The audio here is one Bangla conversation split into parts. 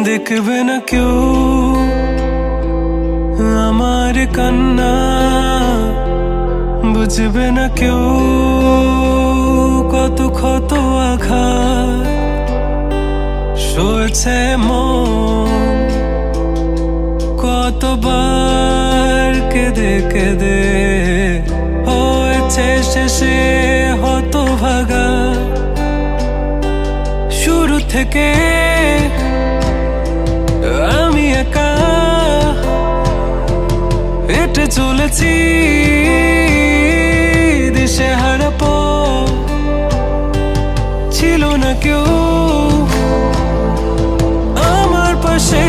দেখবে না কেউ আমার কান্না, বুঝবে না কেউ কত ক্ষত আঘাত সয়েছে মন, কতবার কেঁদে কেঁদে হয়েছে শেষে হতভাগা। শুরু থেকে আমি একা হেঁটে চলেছি দিশেহারা পথ, ছিল না কেউ আমার পাশে,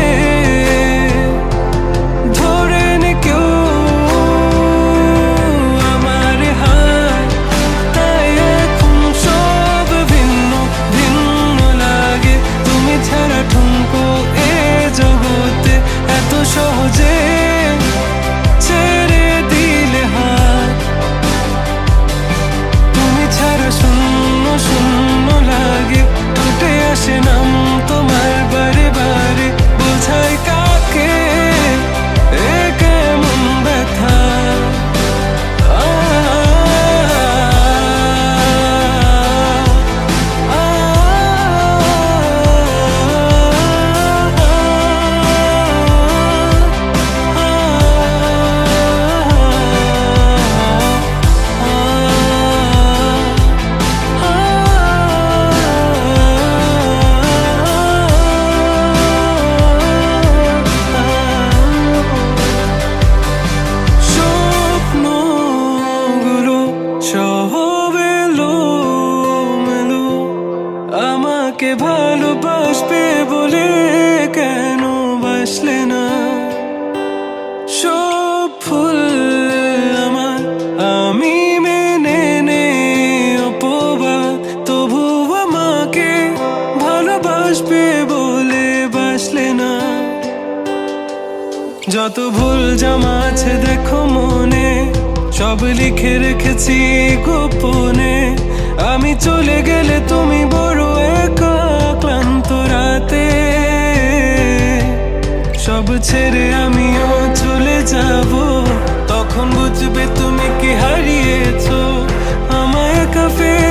ধরে নে কেউ আমার হাত। তাই এখন সব ভিন্ন ভিন্ন লাগে, তুমি ছাড়া ঠুনকো এ জগতে এত সহজে ছেড়ে দিলে হাত। তুমি ছাড়া শূন্য শূন্য লাগে, টুটে আসে নাম তোমার বারে বারে, বোঝাই কাকে এ কেমন ব্যথা। আমাকে ভালোবাসবে বলে কেন বাসলে না? সব ফুল আমার আমি মেনে নে অপবাদ, তবু আমাকে ভালোবাসবে বলে বাসলে না। যত ভুল জামা আছে দেখো মনে, সব লিখে রেখেছি গোপনে। আমি চলে গেলে তুমি বড় একা ক্লান্ত রাতে, সব ছেড়ে আমিও চলে যাব, তখন বুঝবে তুমি কি হারিয়েছো আমায় একা ফেলে।